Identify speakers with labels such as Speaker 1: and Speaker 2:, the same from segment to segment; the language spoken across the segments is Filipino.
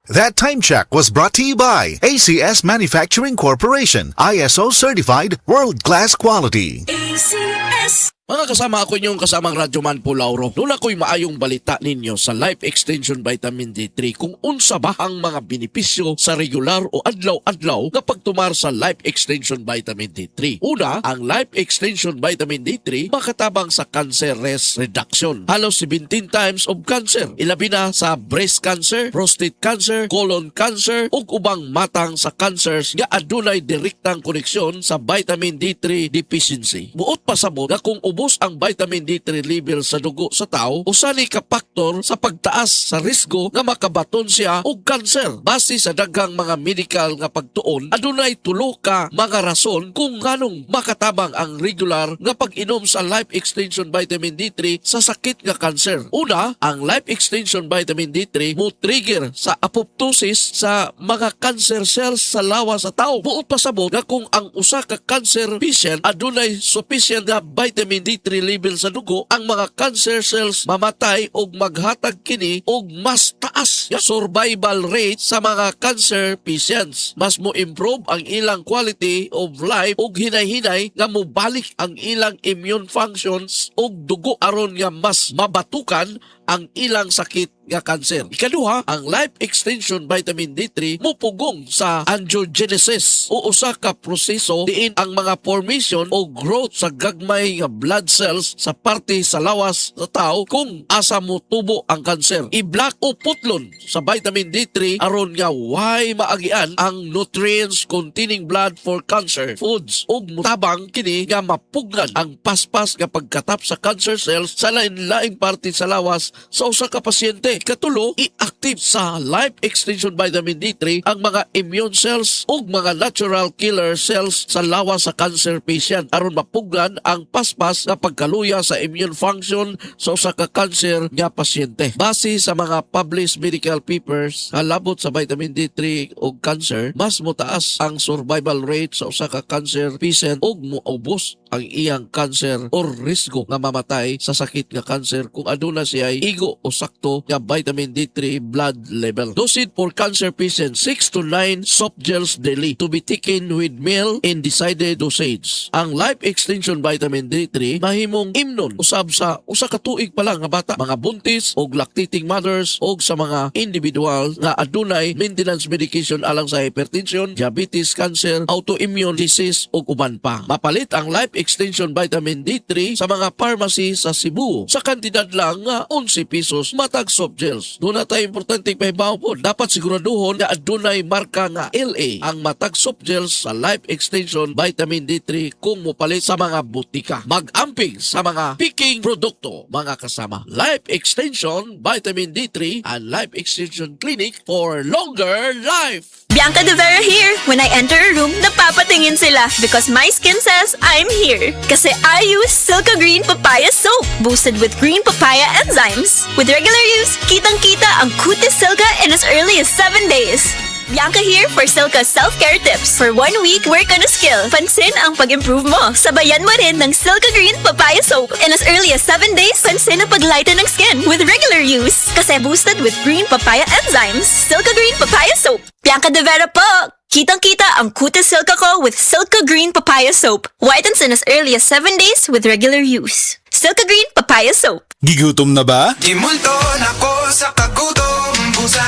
Speaker 1: That time check was brought to you by ACS Manufacturing Corporation, ISO certified world-class quality.
Speaker 2: ACS.
Speaker 3: Mga kasama, ako inyong kasamang Radyoman po Lauro. Noon ako'y maayong balita ninyo sa Life Extension Vitamin D3 kung unsa ba ang mga benepisyo sa regular o adlaw-adlaw kapag tumar sa Life Extension Vitamin D3. Una, ang Life Extension Vitamin D3 makatabang sa cancer risk reduction. Halos 17 times of cancer. Ilabi na sa breast cancer, prostate cancer, colon cancer, ug ubang matang sa cancers nga adunay direktang koneksyon sa vitamin D3 deficiency. Buot pa sa nga kung ubos ang vitamin D3 level sa dugo sa tao, usani ka faktor sa pagtaas sa risgo nga makabaton siya og kanser. Base sa daghang mga medical nga pagtuon, adunay tulo ka mga rason kung nganong makatabang ang regular nga pag-inom sa Life Extension Vitamin D3 sa sakit nga kanser. Una, ang Life Extension Vitamin D3 mo trigger sa apoptosis sa mga cancer cells sa lawas sa tao. Buot pa sabot nga kung ang usa ka cancer patient adunay sufficient nga vitamin D3 level sa dugo, ang mga cancer cells mamatay og maghatag kini og mas taas nga survival rate sa mga cancer patients. Mas mo improve ang ilang quality of life og hinay-hinay nga mobalik ang ilang immune functions og dugo aron nga mas mabatukan ang ilang sakit nga kanser. Ikaduha, ang Life Extension Vitamin D3 mupugong sa angiogenesis o usa ka proseso diin ang mga formation o growth sa gagmay nga blood cells sa parte sa lawas sa tao kung asa mo tubo ang kanser. I-block o putlon sa vitamin D3 aron nga way maagian ang nutrients containing blood for cancer foods ug mutabang kini nga mapugnan ang paspas nga pagkatap sa cancer cells sa lain-laing parte sa lawas sa usa ka pasyente. Katulo, i-active sa Life Extension Vitamin D3 ang mga immune cells ug mga natural killer cells sa lawas sa cancer patient aron mapugnan ang paspas nga pagkaluya sa immune function sa usa ka cancer nga pasyente. Base sa mga published medical papers halabot sa vitamin D3 ug cancer, mas motaas ang survival rate sa usa ka cancer patient ug moubos ang iyang cancer o risgo nga mamatay sa sakit nga cancer kung aduna siya igo o sakto nga vitamin D3 blood level. Dosage for cancer patients 6 to 9 soft gels daily to be taken with meal in decided dosage. Ang Life Extension Vitamin D3 mahimong imnon usab sa usa ka tuig pa lang nga bata, mga buntis og lactating mothers og sa mga individual nga adunay maintenance medication alang sa hypertension, diabetes, cancer, autoimmune disease ug uban pa. Mapalit ang Life Extension Vitamin D3 sa mga pharmacy sa Cebu sa kantidad lang nga 11 pesos matag soft gels. Doon na tayo importante pahibaw po. Dapat siguraduhon na adunay marka nga LA ang matag soft gels sa Life Extension Vitamin D3 kung mupalit sa mga butika. Mag-amping sa mga picking produkto, mga kasama. Life Extension Vitamin D3 and Life Extension Clinic for longer life.
Speaker 2: Bianca De Vera here. When I enter a room, napapatingin sila because my skin says I'm here. Kasi I use Silka Green Papaya Soap, boosted with green papaya enzymes. With regular use, kitang-kita ang kutis Silka in as early as 7 days. Bianca here for Silka's self-care tips. For 1 week, work on a skill. Pansin ang pag-improve mo. Sabayan mo rin ng Silka Green Papaya Soap. In as early as 7 days, pansin ang paglighten ng skin with regular use. Kasi boosted with green papaya enzymes. Silka Green Papaya Soap. Bianca De Vera po! Kitang-kita ang kutis Silka ko with Silka Green Papaya Soap. Whitens in as early as 7 days with regular use. Silka Green Papaya Soap.
Speaker 4: Gigutom na ba?
Speaker 5: Gimulto na ko sa kagutom busa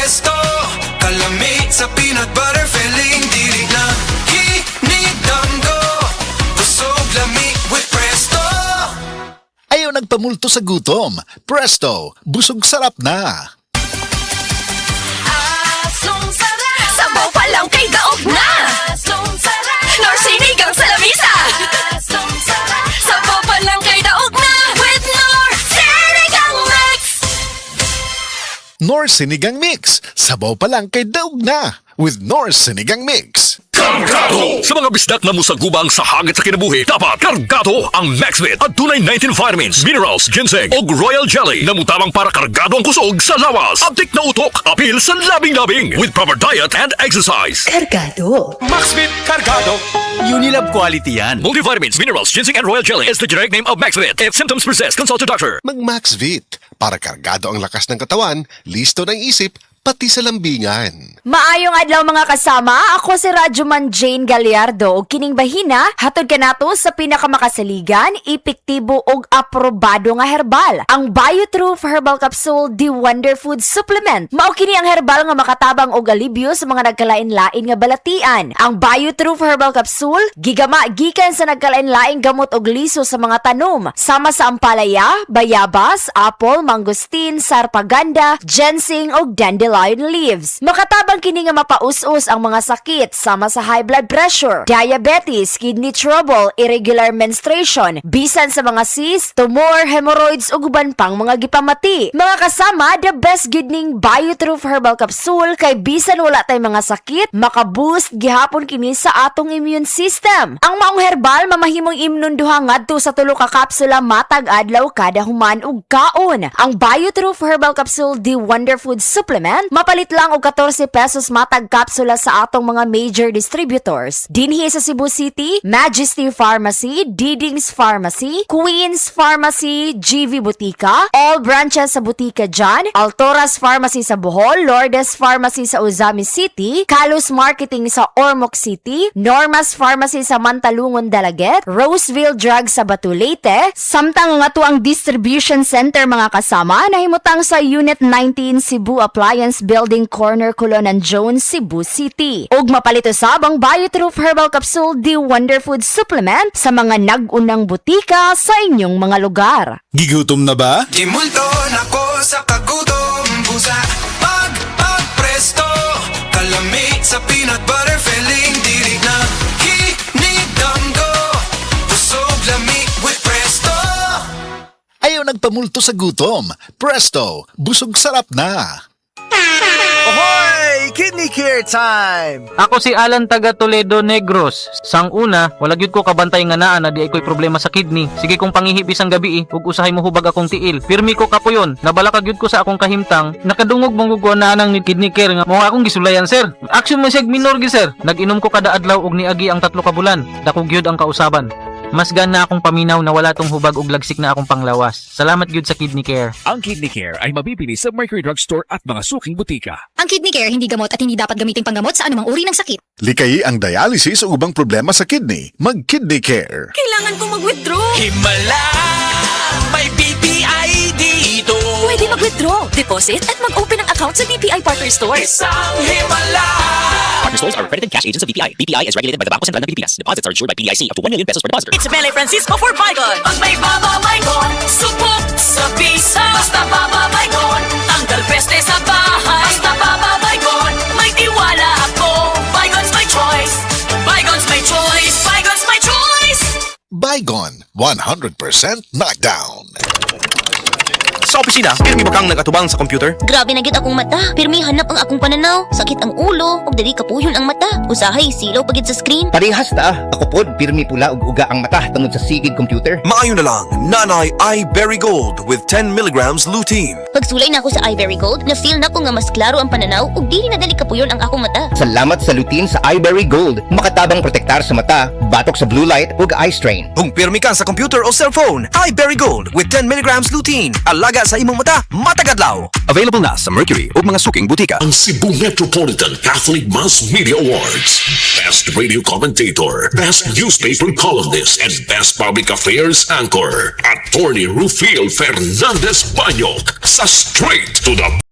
Speaker 5: Presto, kalamig sa peanut butter filling. Dili na hinigdamgo, busog lamig with Presto.
Speaker 1: Ayaw nagpamulto sa gutom. Presto, busog sarap na.
Speaker 2: Asong sarap! Sabaw pa lang kay daog na! Asong sarap! Nor sinigang sa lamisa! Asong sarap! Sabaw pa lang kay daog na! With Nor Sinigang Mix!
Speaker 1: Nor Sinigang Mix. Sabaw pa lang kay daog na. With Nor Sinigang Mix.
Speaker 5: Go!
Speaker 4: Kargado! Sa mga bisdak na musagubang sa hagit sa kinabuhi, dapat kargado ang Maxvit at tunay 19 vitamins, minerals, ginseng o royal jelly na mutabang para kargado ang kusog sa lawas. Abtik na utok, apil sa labing-labing with proper diet and exercise.
Speaker 6: Cargado.
Speaker 7: Maxvit Cargado. Unilab quality yan.
Speaker 4: Multivitamins, minerals, ginseng and royal jelly is the generic name of Maxvit. If symptoms persist, consult your doctor.
Speaker 8: Mag-Max Vit para kargado ang lakas ng katawan, listo ng isip, pati sa lambingan.
Speaker 6: Maayong adlaw mga kasama, ako si Radyoman Jane Gallardo ug kining bahina hatod kanato sa pinakamakasaligan, epektibo ug aprobado nga herbal, ang BioTruth Herbal Capsule The Wonder Food Supplement. Mao kini ang herbal nga makatabang og alibyo sa mga nagkalain-lain nga balatian. Ang BioTruth Herbal Capsule gigama gikan sa nagkalain-laing gamot og liso sa mga tanom, sama sa ampalaya, bayabas, apple, mangosteen, sarpaganda, ginseng ug dandelion leaves. Makatabang kini nga mapaus-us ang mga sakit sama sa high blood pressure, diabetes, kidney trouble, irregular menstruation, bisan sa mga cyst, tumor, hemorrhoids ug uban pang mga gipamati. Mga kasama, the best gid ning BioTruth Herbal Capsule kay bisan wala tay mga sakit, makaboost gihapon kini sa atong immune system. Ang maong herbal mamahimong imnon duha ngadto sa 3 ka kapsula matag adlaw kada human ug kaon. Ang BioTruth Herbal Capsule The Wonder Food Supplement mapalit lang og 14 pesos matag kapsula sa atong mga major distributors. Dinhi sa Cebu City, Majesty Pharmacy, Didings Pharmacy, Queens Pharmacy, GV Butika, all branches sa Butika John, Altoras Pharmacy sa Bohol, Lourdes Pharmacy sa Uzami City, Kalos Marketing sa Ormoc City, Normas Pharmacy sa Mantalungon Dalaget, Roseville Drug sa Batu Leyte, samtang nga to ang distribution center mga kasama nahimutang sa Unit 19 Cebu Appliance Building Corner Colonan Jones, Cebu City. Ug mapalit usab ang BioTruth Herbal Capsule The Wonder Food Supplement sa mga nag-unang butika sa inyong mga lugar.
Speaker 7: Gigutom na ba?
Speaker 5: Di multo na ko sa kagutom. Busa pag-presto, kalamig sa peanut butter filling. Dilig na hinidamgo, busog lamig with presto.
Speaker 1: Ayaw nagpamulto sa gutom. Presto, busog sarap na.
Speaker 7: Ahoy! Kidney Care time!
Speaker 9: Ako si Alan taga Toledo Negros. Sang una, wala gyud ko kabantay nga naa na di ay ko'y problema sa kidney. Sige kong pangihip isang gabi ug usahay mo hubag akong tiil. Pirmi ko kapuyon. Nabalaka gyud ko sa akong kahimtang. Nakadungog mong gugwana nang ni Kidney Care nga mo akong gisulayan sir. Action mo siya minor gi sir. Nag-inom ko kada adlaw og niagi ang 3 ka bulan. Dako gyud ang kausaban. Mas gana akong paminaw na wala tong hubag ug lagsik na akong panglawas. Salamat gyud sa Kidney Care.
Speaker 10: Ang Kidney Care ay mabibili sa Mercury Drugstore at mga suking butika.
Speaker 11: Ang Kidney Care hindi gamot at hindi dapat gamiting panggamot sa anumang uri ng sakit.
Speaker 1: Likayi ang dialysis o ubang problema sa kidney. Mag-Kidney Care.
Speaker 2: Kailangan kong mag-withdraw.
Speaker 7: Himala! May BPI dito!
Speaker 2: Pwede mag-withdraw, deposit at mag-open ng account sa BPI Partner Stores.
Speaker 7: Isang himala!
Speaker 10: Partner stores are accredited cash agents of BPI. BPI is regulated by the Bangko Sentral ng Pilipinas. Deposits are insured by PIC up to 1 million pesos per depositor.
Speaker 2: It's Mele Francisco for Bygone.
Speaker 11: Pag may Baba Baygon, supok sa bisa. Basta Baba Baygon, tanggal peste sa bahay. Basta Baba Baygon, may tiwala ako. Baygon's my choice. Baygon's my choice. Baygon's my choice.
Speaker 1: Bygone, 100% knockdown.
Speaker 7: Sa opisina, pirmi ba kang nagatubang sa computer?
Speaker 12: Grabe na gyud akong mata. Pirmi hanap ang akong pananaw. Sakit ang ulo, ug dili kapuyon ang mata. Usahay silaw pagid sa screen.
Speaker 13: Parehas ta. Ako pod pirmi pula ug uga ang mata tungod sa sigid computer.
Speaker 7: Maayo na lang, Nanay iBerry Gold with 10 milligrams lutein.
Speaker 12: Pagsulay na ako sa iBerry Gold, na-feel na ko nga mas klaro ang pananaw ug dili na dali kapuyon ang akong mata.
Speaker 13: Salamat sa lutein sa iBerry Gold. Makatabang protektar sa mata, batok sa blue light ug eye strain.
Speaker 7: Kung pirmi ka sa computer o cellphone, iBerry Gold with 10 milligrams lutein. Alaga sa imong mata, matagadlaw. Available na sa Mercury o mga suking butika.
Speaker 4: Ang Cebu Metropolitan Catholic Mass Media Awards. Best Radio Commentator, Best Newspaper Columnist, and Best Public Affairs Anchor. Attorney Rufil Fernandez Banyok sa Straight to the